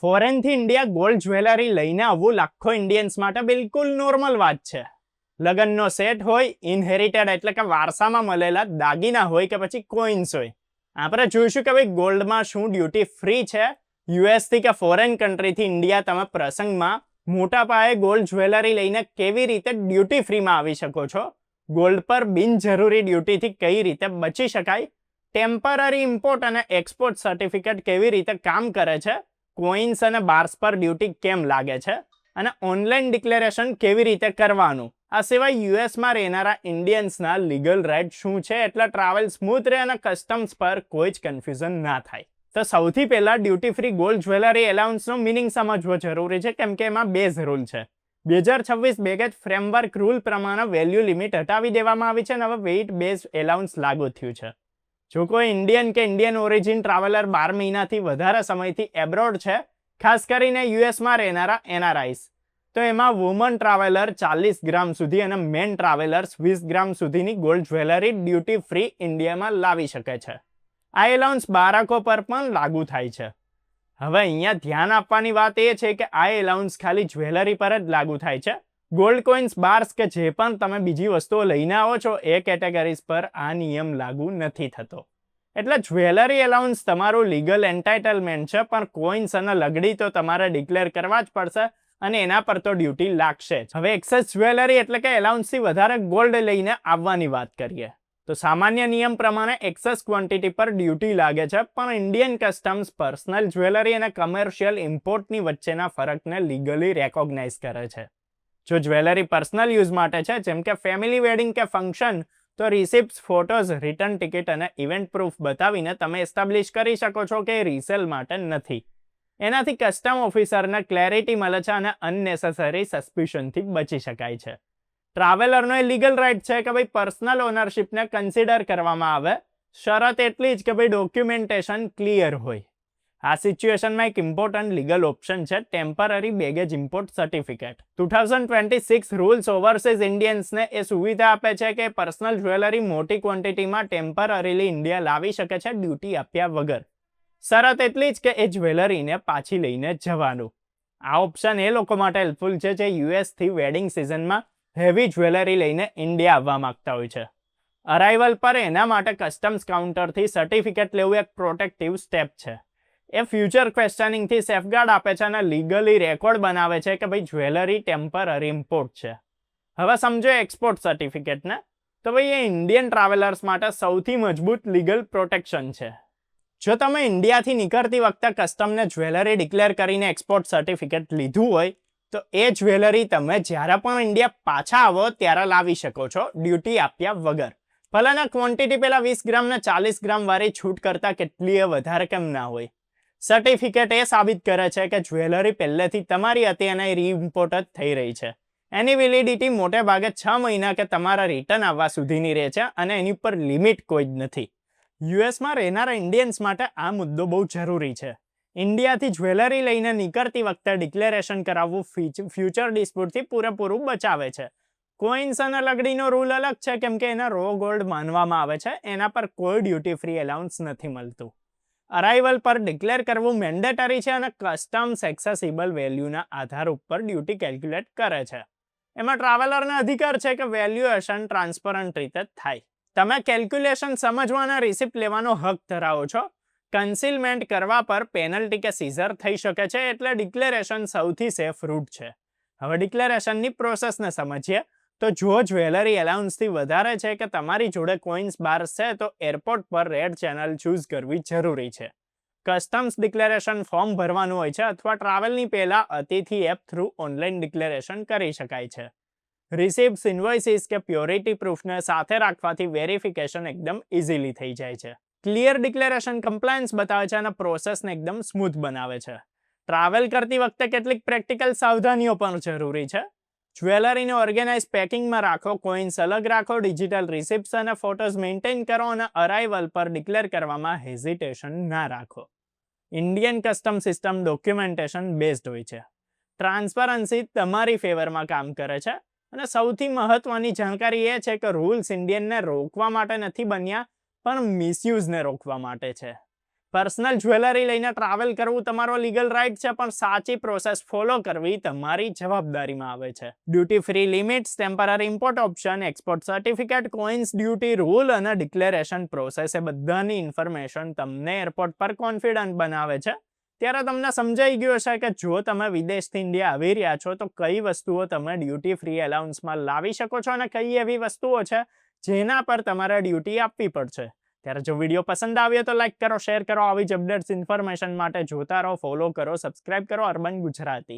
ફોરેનથી India gold jewellery લઈને આવવું લાખો ઇન્ડિયન્સ માટે બિલકુલ નોર્મલ વાત છે. લગ્નનો સેટ હોય, ઇનહેરિટેડ એટલે કે વારસામાં મળેલા દાગીના હોય કે પછી કોઇન્સ હોય, આપણે જોઈશું કે ભાઈ ગોલ્ડમાં શું ડ્યુટી ફ્રી છે. યુએસથી કે ફોરેન કન્ટ્રીથી ઇન્ડિયા તમે પ્રસંગમાં મોટા પાયે ગોલ્ડ જ્વેલરી લઈને કેવી રીતે ડ્યુટી ફ્રીમાં આવી શકો છો, ગોલ્ડ પર બિનજરૂરી ડ્યુટીથી કઈ રીતે બચી શકાય, ટેમ્પરરી ઇમ્પોર્ટ અને એક્સપોર્ટ સર્ટિફિકેટ કેવી રીતે કામ કરે છે, કોઇન્સ અને બાર્સ પર ડ્યુટી કેમ લાગે છે અને ઓનલાઈન ડિક્લેરેશન કેવી રીતે કરવાનું. આ સિવાય યુએસમાં રહેનારા ઇન્ડિયન્સના લીગલ રાઇટ શું છે એટલે ટ્રાવેલ સ્મૂથ રહે અને કસ્ટમ્સ પર કોઈ જ કન્ફ્યુઝન ના થાય. તો સૌથી પહેલા ડ્યુટી ફ્રી ગોલ્ડ જ્વેલરી એલાઉન્સનો મિનિંગ સમજવો જરૂરી છે, કેમ કે એમાં બે જ રૂલ છે. 2026 બેગેજ ફ્રેમવર્ક રૂલ પ્રમાણે વેલ્યુ લિમિટ હટાવી દેવામાં આવી છે અને હવે વેઇટ બેઝ એલાઉન્સ લાગુ થયું છે. જો કોઈ ઇન્ડિયન કે ઇન્ડિયન ઓરિજિન ટ્રાવેલર 12 મહિનાથી વધારે સમયથી એબ્રોડ છે, ખાસ કરીને યુએસમાં રહેનારા એનઆરઆઈસ, તો એમાં વુમન ટ્રાવેલર 40 ગ્રામ સુધી અને મેન ટ્રાવેલર્સ 20 ગ્રામ સુધીની ગોલ્ડ જ્વેલરી ડ્યુટી ફ્રી ઇન્ડિયામાં લાવી શકે છે. આ એલાઉન્સ બાળકો પર પણ લાગુ થાય છે. હવે અહીંયા ધ્યાન આપવાની વાત એ છે કે આ એલાઉન્સ ખાલી જ્વેલરી પર જ લાગુ થાય છે. ગોલ્ડ કોઇન્સ, બાર્સ કે જે પણ તમે બીજી વસ્તુઓ લઈને આવો છો એ કેટેગરીઝ પર આ નિયમ લાગુ નથી થતો. એટલે જ્વેલરી એલાઉન્સ તમારું લીગલ એન્ટાઇટલમેન્ટ છે, પણ કોઇન્સ અને લગડી તો તમારે ડિક્લેર કરવા જ પડશે અને એના પર તો ડ્યુટી લાગશે જ. હવે એક્સેસ જ્વેલરી એટલે કે એલાઉન્સથી વધારે ગોલ્ડ લઈને આવવાની વાત કરીએ તો સામાન્ય નિયમ પ્રમાણે એક્સેસ ક્વોન્ટિટી પર ડ્યુટી લાગે છે, પણ ઇન્ડિયન કસ્ટમ્સ પર્સનલ જ્વેલરી અને કમર્શિયલ ઇમ્પોર્ટની વચ્ચેના ફરકને લીગલી રેકોગ્નાઇઝ કરે છે. જો જ્વેલરી પર્સનલ યુઝ માટે છે, જેમ કે ફેમિલી વેડિંગ કે ફંક્શન, તો રિસિપ્ટ્સ, ફોટોઝ, રિટર્ન ટિકિટ અને ઇવેન્ટ પ્રૂફ બતાવીને તમે એસ્ટાબ્લિશ કરી શકો છો કે રીસેલ માટે નથી. એનાથી કસ્ટમ ઓફિસરને ક્લેરિટી મળે છે અને અનનેસેસરી સસ્પિશનથી બચી શકાય છે. ટ્રાવેલરનો એ લીગલ રાઇટ છે કે ભાઈ પર્સનલ ઓનરશિપને કન્સિડર કરવામાં આવે, શરત એટલી જ કે ભાઈ ડોક્યુમેન્ટેશન ક્લિયર હોય. આ સિચ્યુએશનમાં એક ઇમ્પોર્ટન્ટ લીગલ ઓપ્શન છે temporary baggage import certificate. 2026 rules overseas ઇન્ડિયન્સને એ સુવિધા આપે છે કે પર્સનલ જ્વેલરી મોટી ક્વોન્ટિટીમાં ટેમ્પરરીલી ઇન્ડિયા લાવી શકે છે ડ્યુટી આપ્યા વગર. શરત એટલી જ કે એ જ્વેલરીને પાછી લઈને જવાનું. આ ઓપ્શન એ લોકો માટે હેલ્પફુલ છે જે યુએસથી વેડિંગ સિઝનમાં હેવી જ્વેલરી લઈને ઇન્ડિયા આવવા માંગતા હોય છે. અરાઇવલ પર એના માટે કસ્ટમ્સ કાઉન્ટરથી સર્ટિફિકેટ લેવું એક પ્રોટેક્ટિવ સ્ટેપ છે. એ ફ્યુચર ક્વેશ્ચનિંગથી સેફગાર્ડ આપે છે અને લીગલી રેકોર્ડ બનાવે છે કે ભાઈ જ્વેલરી ટેમ્પરરી ઇમ્પોર્ટ છે. હવે સમજો એક્સપોર્ટ સર્ટિફિકેટને, તો ભાઈ એ ઇન્ડિયન ટ્રાવેલર્સ માટે સૌથી મજબૂત લીગલ પ્રોટેક્શન છે. જો તમે ઇન્ડિયાથી નીકળતી વખતે કસ્ટમને જ્વેલરી ડિક્લેર કરીને એક્સપોર્ટ સર્ટિફિકેટ લીધું હોય, તો એ જ્વેલરી તમે જ્યારે પણ ઇન્ડિયા પાછા આવો ત્યારે લાવી શકો છો ડ્યુટી આપ્યા વગર. ભલેના ક્વોન્ટિટી પેલા 20 ગ્રામ ને 40 ગ્રામ વાળી છૂટ કરતાં કેટલીય વધારે કેમ ના હોય. સર્ટિફિકેટ એ સાબિત કરે છે કે જ્વેલરી પહેલેથી તમારી હતી અને રીઇમ્પોર્ટ જ થઈ રહી છે. એની વેલિડિટી મોટે ભાગે 6 મહિના કે તમારા રિટર્ન આવવા સુધીની રહે છે અને એની પર લિમિટ કોઈ જ નથી. યુએસમાં રહેનારા ઇન્ડિયન્સ માટે આ મુદ્દો બહુ જરૂરી છે. ઇન્ડિયાથી જ્વેલરી લઈને નીકળતી વખતે ડિક્લેરેશન કરાવવું ફ્યુચર ડિસ્પ્યુટથી પૂરેપૂરું બચાવે છે. કોઇન્સ અને લગડીનો રૂલ અલગ છે, કેમ કે એના રો ગોલ્ડ માનવામાં આવે છે, એના પર કોઈ ડ્યુટી ફ્રી એલાઉન્સ નથી મળતું. અરાઇવલ પર ડિક્લેર કરવું મેન્ડેટરી છે અને કસ્ટમ્સ એક્સેસિબલ વેલ્યુના આધાર ઉપર ડ્યુટી કેલ્ક્યુલેટ કરે છે. એમાં ટ્રાવેલરને અધિકાર છે કે વેલ્યુએશન ટ્રાન્સપરન્ટ રીતે થાય. તમે કેલ્ક્યુલેશન સમજવાના રિસિપ્ટ લેવાનો હક ધરાવો છો. કન્સીલમેન્ટ કરવા પર પેનલ્ટી કે સીઝર થઈ શકે છે, એટલે ડિક્લેરેશન સૌથી સેફ રૂટ છે. હવે ડિક્લેરેશનની પ્રોસેસને સમજીએ તો જો જ્વેલરી એલાઉન્સથી વધારે છે કે તમારી જોડે કોઇન્સ બાર્સ છે, તો એરપોર્ટ પર રેડ ચેનલ ચૂઝ કરવી જરૂરી છે. કસ્ટમ્સ ડિક્લેરેશન ફોર્મ ભરવાનું હોય છે અથવા ટ્રાવેલની પહેલા અતિથિ એપ થ્રુ ઓનલાઈન ડિક્લેરેશન કરી શકાય છે. રિસિપ્ટ્સ, ઇન્વોઇસીસ કે પ્યોરિટી પ્રૂફને સાથે રાખવાથી વેરિફિકેશન એકદમ ઇઝીલી થઈ જાય છે. ક્લિયર ડિક્લેરેશન કમ્પ્લાયન્સ બતાવે છે અને પ્રોસેસને એકદમ સ્મૂથ બનાવે છે. ટ્રાવેલ કરતી વખતે કેટલીક પ્રેક્ટિકલ સાવધાનીઓ પણ જરૂરી છે. જ્વેલરીને ઓર્ગેનાઇઝ પેકિંગમાં રાખો, કોઇન્સ અલગ રાખો, ડિજિટલ રિસિપ્ટ્સ અને ફોટોઝ મેન્ટેન કરો અને અરાઇવલ પર ડિક્લેર કરવામાં હેઝિટેશન ના રાખો. Indian custom system documentation based હોય છે. ટ્રાન્સપરન્સી તમારી ફેવરમાં કામ કરે છે અને સૌથી મહત્વની જાણકારી એ છે કે રૂલ્સ ઇન્ડિયનને રોકવા માટે નથી બન્યા, પણ મિસયુઝને રોકવા માટે છે. પર્સનલ જ્વેલરી લઈને ટ્રાવેલ કરવું તમારો લીગલ રાઇટ છે, પણ સાચી પ્રોસેસ ફોલો કરવી તમારી જવાબદારીમાં આવે છે. Duty free limits, temporary import option, export certificate, coins duty rule અને ડિક્લેરેશન પ્રોસેસ એ બધાની ઇન્ફોર્મેશન તમને એરપોર્ટ પર કોન્ફિડન્ટ બનાવે છે. ત્યારે તમને સમજાઈ ગયું હશે કે જો તમે વિદેશથી ઇન્ડિયા આવી રહ્યા છો તો કઈ વસ્તુઓ તમે ડ્યુટી ફ્રી એલાઉન્સમાં લાવી શકો છો અને કઈ એવી વસ્તુઓ છે જેના પર તમારે ડ્યુટી આપવી પડશે. ત્યારે જો વિડીયો પસંદ આવ્યો તો લાઈક કરો, શેર કરો. આવી જ અપડેટ્સ ઇન્ફોર્મેશન માટે જોતા રહો, ફોલો કરો, સબસ્ક્રાઇબ કરો અર્બન ગુજરાતી.